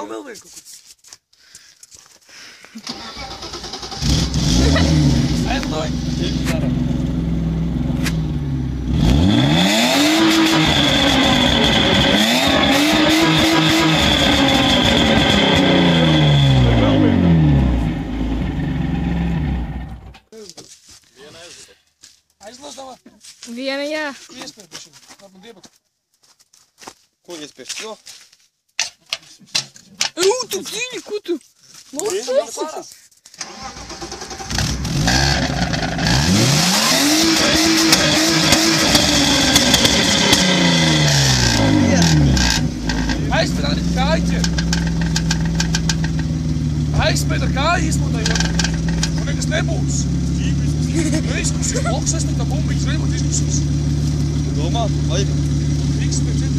vēl vien kaut ko. Aizloj! Dara. Aizlūdz, davā. Viena, jā. Iespēj, bišķi. Varbūt diebat. Ko iespēj? Jo? Tu ķīņi, ko tu? Lūdzu. Aizspēd ar kāju ķer. Aizspēd ar kāju izpūtājot. Un nekas nebūs. Izkusis bloks, es tā bumbiņas nebūtu izkusis. Domā? Vajag? Viks pēc